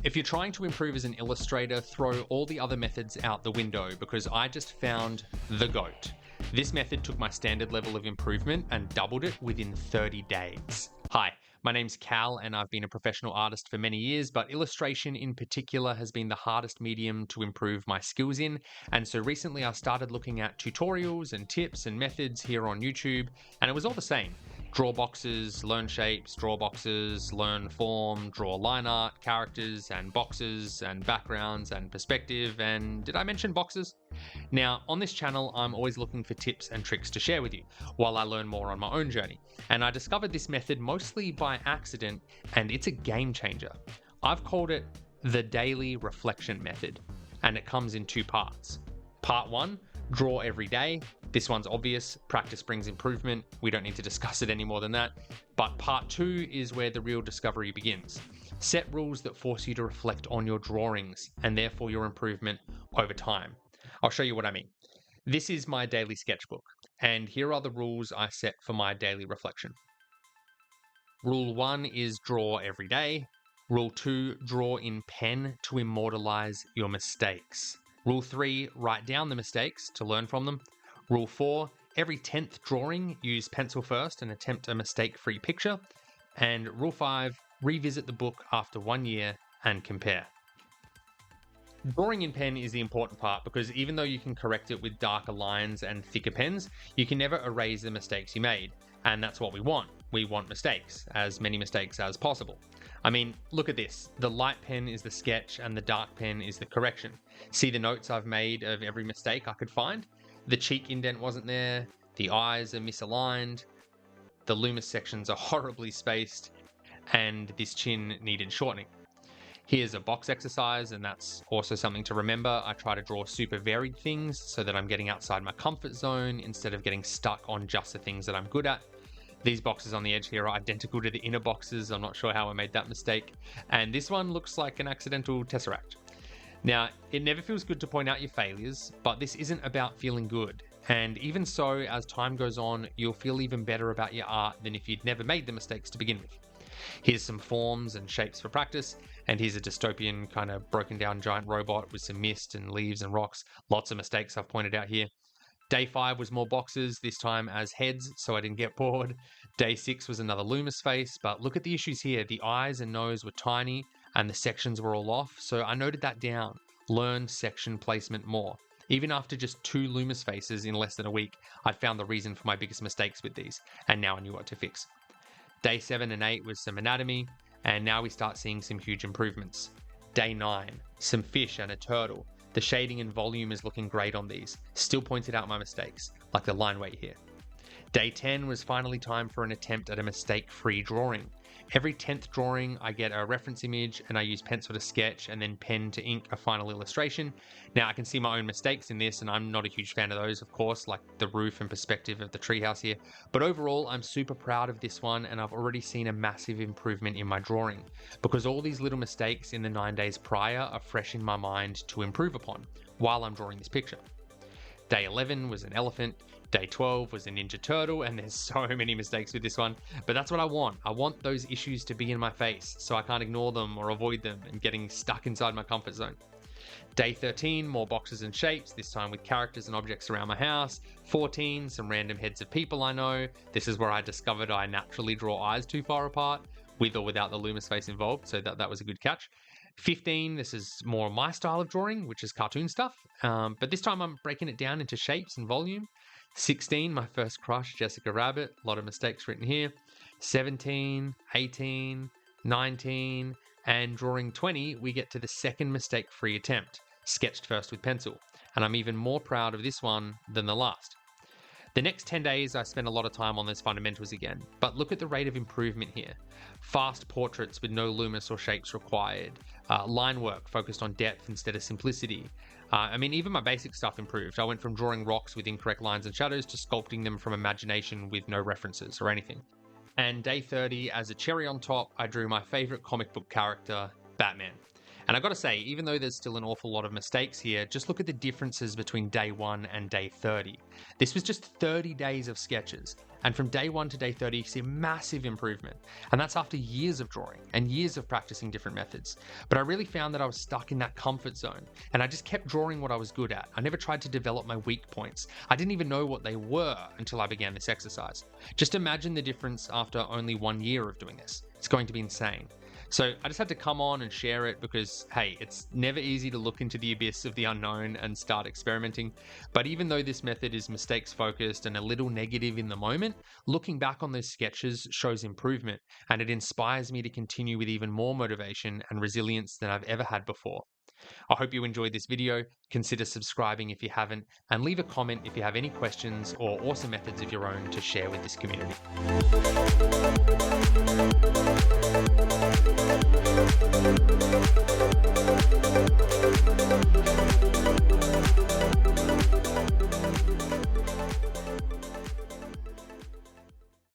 If you're trying to improve as an illustrator, throw all the other methods out the window because I just found the GOAT. This method took my standard level of improvement and doubled it within 30 days. Hi, my name's Cal and I've been a professional artist for many years, but illustration in particular has been the hardest medium to improve my skills in. And so recently I started looking at tutorials and tips and methods here on YouTube, and it was all the same. Draw boxes, learn shapes, draw boxes, learn form, draw line art, characters and boxes and backgrounds and perspective, and did I mention boxes? Now, on this channel, I'm always looking for tips and tricks to share with you while I learn more on my own journey. And I discovered this method mostly by accident, and it's a game changer. I've called it the daily reflection method, and it comes in two parts. Part one, draw every day. This one's obvious, practice brings improvement. We don't need to discuss it any more than that. But part two is where the real discovery begins. Set rules that force you to reflect on your drawings and therefore your improvement over time. I'll show you what I mean. This is my daily sketchbook, and here are the rules I set for my daily reflection. Rule 1 is draw every day. Rule 2, draw in pen to immortalize your mistakes. Rule 3, write down the mistakes to learn from them. Rule 4, every 10th drawing, use pencil first and attempt a mistake-free picture. And Rule 5, revisit the book after 1 year and compare. Drawing in pen is the important part because even though you can correct it with darker lines and thicker pens, you can never erase the mistakes you made. And that's what we want. We want mistakes, as many mistakes as possible. I mean, look at this. The light pen is the sketch and the dark pen is the correction. See the notes I've made of every mistake I could find? The cheek indent wasn't there, the eyes are misaligned, the Loomis sections are horribly spaced, and this chin needed shortening. Here's a box exercise, and that's also something to remember. I try to draw super varied things so that I'm getting outside my comfort zone instead of getting stuck on just the things that I'm good at. These boxes on the edge here are identical to the inner boxes. I'm not sure how I made that mistake. And this one looks like an accidental tesseract. Now, it never feels good to point out your failures, but this isn't about feeling good. And even so, as time goes on, you'll feel even better about your art than if you'd never made the mistakes to begin with. Here's some forms and shapes for practice, and here's a dystopian kind of broken down giant robot with some mist and leaves and rocks. Lots of mistakes I've pointed out here. Day 5 was more boxes, this time as heads, so I didn't get bored. Day 6 was another Loomis face, but look at the issues here. The eyes and nose were tiny, and the sections were all off, so I noted that down. Learn section placement more. Even after just 2 Loomis faces in less than a week, I'd found the reason for my biggest mistakes with these, and now I knew what to fix. Day 7 and 8 was some anatomy, and now we start seeing some huge improvements. Day 9, some fish and a turtle. The shading and volume is looking great on these. Still pointed out my mistakes, like the line weight here. Day 10 was finally time for an attempt at a mistake-free drawing. Every 10th drawing, I get a reference image and I use pencil to sketch and then pen to ink a final illustration. Now I can see my own mistakes in this and I'm not a huge fan of those, of course, like the roof and perspective of the treehouse here. But overall, I'm super proud of this one and I've already seen a massive improvement in my drawing because all these little mistakes in the 9 days prior are fresh in my mind to improve upon while I'm drawing this picture. Day 11 was an elephant. Day 12 was a Ninja Turtle, and there's so many mistakes with this one, but that's what I want. I want those issues to be in my face, so I can't ignore them or avoid them and getting stuck inside my comfort zone. Day 13, more boxes and shapes, this time with characters and objects around my house. 14, some random heads of people I know. This is where I discovered I naturally draw eyes too far apart, with or without the Loomis face involved, so that was a good catch. 15, this is more my style of drawing, which is cartoon stuff, but this time I'm breaking it down into shapes and volume. 16, my first crush, Jessica Rabbit, a lot of mistakes written here. 17, 18, 19, and drawing 20, we get to the second mistake-free attempt, sketched first with pencil, and I'm even more proud of this one than the last. The next 10 days, I spent a lot of time on those fundamentals again, but look at the rate of improvement here. Fast portraits with no Loomis or shapes required. Line work focused on depth instead of simplicity. Even my basic stuff improved. I went from drawing rocks with incorrect lines and shadows to sculpting them from imagination with no references or anything. And day 30, as a cherry on top, I drew my favorite comic book character, Batman. And I gotta say, even though there's still an awful lot of mistakes here, just look at the differences between day 1 and day 30. This was just 30 days of sketches. And from day 1 to day 30, you see a massive improvement. And that's after years of drawing and years of practicing different methods. But I really found that I was stuck in that comfort zone. And I just kept drawing what I was good at. I never tried to develop my weak points. I didn't even know what they were until I began this exercise. Just imagine the difference after only 1 year of doing this. It's going to be insane. So I just had to come on and share it because, hey, it's never easy to look into the abyss of the unknown and start experimenting. But even though this method is mistakes focused and a little negative in the moment, looking back on those sketches shows improvement, and it inspires me to continue with even more motivation and resilience than I've ever had before. I hope you enjoyed this video. Consider subscribing if you haven't, and leave a comment if you have any questions or awesome methods of your own to share with this community.